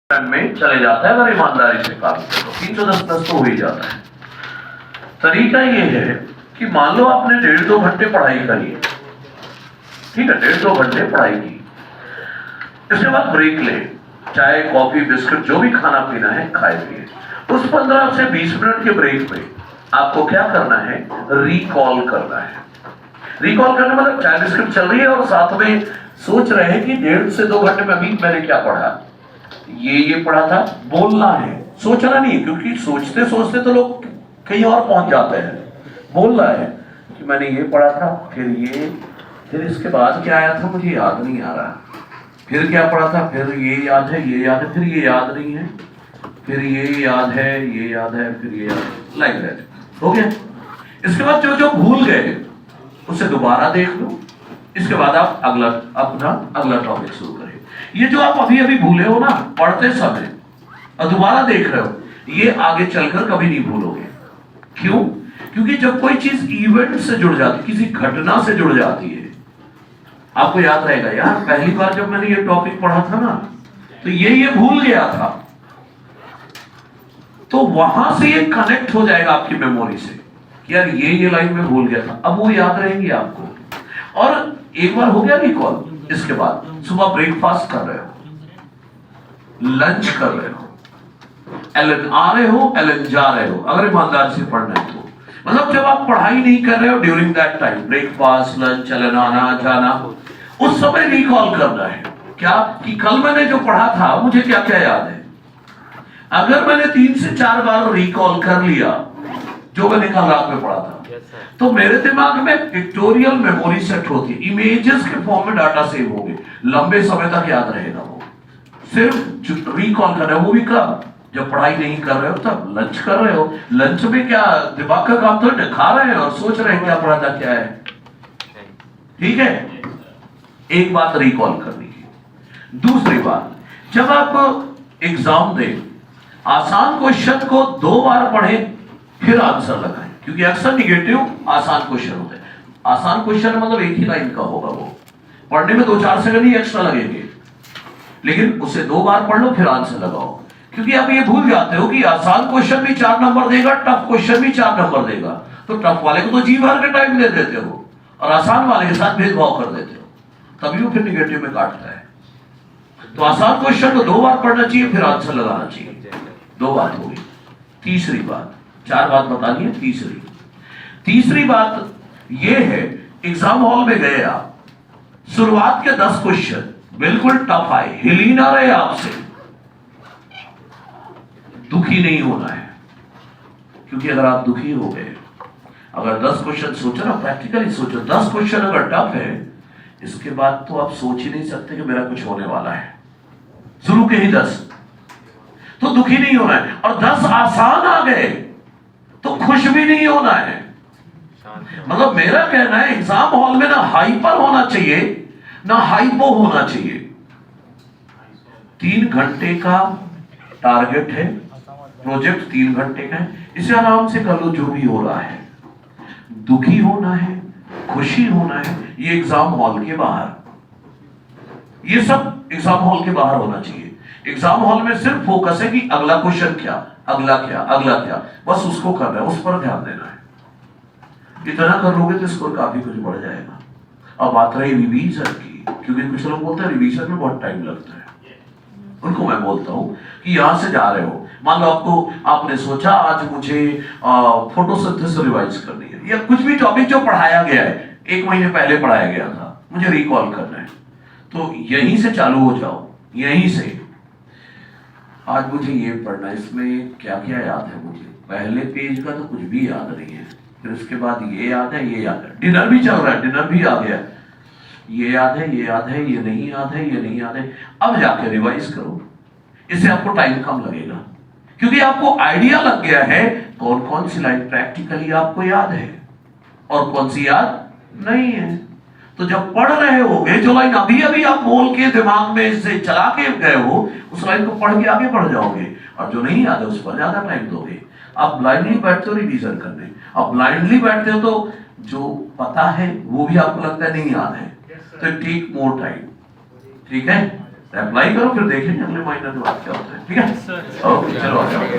में चले जाता है अगर ईमानदारी से काम करो। 310 प्लस तो हो ही जाता है। तरीका ये है कि मान लो आपने 1.5-2 घंटे पढ़ाई करी है, ठीक है, 1.5-2 घंटे पढ़ाई की, इसके बाद ब्रेक ले, चाय कॉफी बिस्किट जो भी खाना पीना है खाए पिए। उस 15 से 20 मिनट के ब्रेक में आपको क्या करना है, रिकॉल करना है। रिकॉल करना मतलब चाय बिस्किट चल रही है और साथ में सोच रहे हैं कि 1.5 से 2 घंटे में अभी मैंने क्या पढ़ा, ये पढ़ा था। बोलना है, सोचना नहीं, क्योंकि सोचते सोचते तो लोग कहीं और पहुंच जाते हैं। बोलना है कि मैंने ये पढ़ा था, फिर इसके बाद क्या आया था मुझे याद नहीं आ रहा, फिर क्या पढ़ा था, फिर ये याद है, ये याद है, फिर ये याद नहीं है, फिर ये याद है, ये याद है, फिर ये याद है, लाइक दैट। हो गया। इसके बाद जो जो भूल गए उसे दोबारा देख लो। इसके बाद आप अगला टॉपिक शुरू करें। ये जो आप अभी अभी भूले हो ना पढ़ते समय और दोबारा देख रहे हो, ये आगे चलकर कभी नहीं भूलोगे। क्यों? क्योंकि जब कोई चीज इवेंट से जुड़ जाती, किसी घटना से जुड़ जाती है, आपको याद रहेगा यार पहली बार जब मैंने ये टॉपिक पढ़ा था ना तो ये भूल गया था, तो वहां से ये कनेक्ट हो जाएगा आपकी मेमोरी से कि यार ये लाइन में भूल गया था, अब वो याद रहेंगी आपको। और एक बार हो गया रिकॉल, इसके बाद सुबह ब्रेकफास्ट कर रहे हो, लंच कर रहे हो, एलन आ रहे हो, एलन जा रहे हो, अगर ईमानदारी से पढ़ना है तो। मतलब जब आप पढ़ाई नहीं कर रहे हो during that time, breakfast lunch Allen आना जाना, उस समय रिकॉल करना है क्या कि कल मैंने जो पढ़ा था मुझे क्या क्या याद है। अगर मैंने 3 से 4 बार रिकॉल कर लिया जो मैंने कल रात में पढ़ा था, तो मेरे दिमाग में पिक्टोरियल मेमोरी सेट होती है, इमेजेस के फॉर्म में डाटा सेव होंगे, लंबे समय तक याद रहेगा। वो सिर्फ रिकॉल करना है, वो भी कब, जब पढ़ाई नहीं कर रहे हो तब। लंच कर रहे हो, लंच में क्या दिमाग का काम तो नहीं, खा रहे हैं और सोच रहे हैं क्या पढ़ा था क्या है, ठीक है। एक बात रिकॉल करनी है। दूसरी बात, जब आप एग्जाम दें, आसान क्वेश्चन को 2 बार पढ़ें फिर आंसर लगाएं, क्योंकि अक्सर निगेटिव आसान क्वेश्चन होते हैं। आसान क्वेश्चन मतलब एक ही लाइन का होगा, वो पढ़ने में 2-4 सेकंड ही एक्स्ट्रा लगेंगे, लेकिन उसे 2 बार पढ़ लो फिर आंसर लगाओ। क्योंकि आप ये भूल जाते हो कि आसान क्वेश्चन भी 4 नंबर देगा, टफ क्वेश्चन भी 4 नंबर देगा, तो टफ वाले को तो जी भर के टाइम दे देते हो और आसान वाले के साथ भेदभाव कर देते हो, तभी वो फिर निगेटिव में काटता है। तो आसान क्वेश्चन को 2 बार पढ़ना चाहिए फिर आंसर लगाना चाहिए। 2 बात होगी। तीसरी बात, 4 बात बतानी है, तीसरी बात ये है, एग्जाम हॉल में गए आप, शुरुआत के 10 क्वेश्चन बिल्कुल टफ आए, हिल ही ना रहे आपसे, दुखी नहीं होना है। क्योंकि अगर आप दुखी हो गए, अगर 10 क्वेश्चन सोचो ना, प्रैक्टिकली सोचो, 10 क्वेश्चन अगर टफ है, इसके बाद तो आप सोच ही नहीं सकते कि मेरा कुछ होने वाला है। शुरू के ही 10, तो दुखी नहीं होना है। और 10 आसान आ गए तो खुश भी नहीं होना है। मतलब मेरा कहना है एग्जाम हॉल में ना हाइपर होना चाहिए ना हाइपो होना चाहिए। 3 घंटे का टारगेट है, प्रोजेक्ट 3 घंटे का है, इसे आराम से कर लो। जो भी हो रहा है, दुखी होना है, खुशी होना है, ये एग्जाम हॉल के बाहर, ये सब एग्जाम हॉल के बाहर होना चाहिए। एग्जाम हॉल में सिर्फ फोकस है कि अगला क्वेश्चन क्या, अगला क्या, अगला क्या, बस उसको करना है, उस पर ध्यान देना है। इतना कर लोगे तो स्कोर काफी कुछ बढ़ जाएगा। अब बात रही रिवीजन की, क्योंकि कुछ लोग बोलते हैं रिवीजन में बहुत टाइम लगता है, उनको मैं बोलता हूं कि यहां से जा रहे हो, मान लो आपने सोचा आज मुझे फोटोसिंथेसिस रिवाइज करनी है, या कुछ भी टॉपिक जो पढ़ाया गया है 1 महीने पहले पढ़ाया गया था, मुझे रिकॉल करना है, तो यहीं से चालू हो जाओ। यहीं से आज मुझे ये पढ़ना है, इसमें क्या क्या याद है मुझे, पहले पेज का तो कुछ भी याद नहीं है, फिर उसके बाद ये याद है, ये याद है, डिनर भी चल रहा है, डिनर भी आ गया, ये याद है, ये याद है, ये नहीं याद है, ये नहीं याद है, अब जाके रिवाइज करो। इससे आपको टाइम कम लगेगा, क्योंकि आपको आइडिया लग गया है कौन कौन सी लाइन प्रैक्टिकली आपको याद है और कौन सी याद नहीं है। तो जब पढ़ रहे होगे, जो लाइन अभी अभी आप बोल के दिमाग में से चला के गए हो, उस लाइन को पढ़ के आगे बढ़ जाओगे, और जो नहीं याद है उस पर ज्यादा टाइम दोगे। आप ब्लाइंडली बैठते हो रिवीजन करने, अब ब्लाइंडली बैठते हो तो जो पता है वो भी आपको लगता है नहीं याद है, तो टेक मोर टाइम, ठीक है। अप्लाई करो, फिर देखेंगे अगले महीने के बाद क्या होता है। ठीक है, ओके, चलो आ जाओ।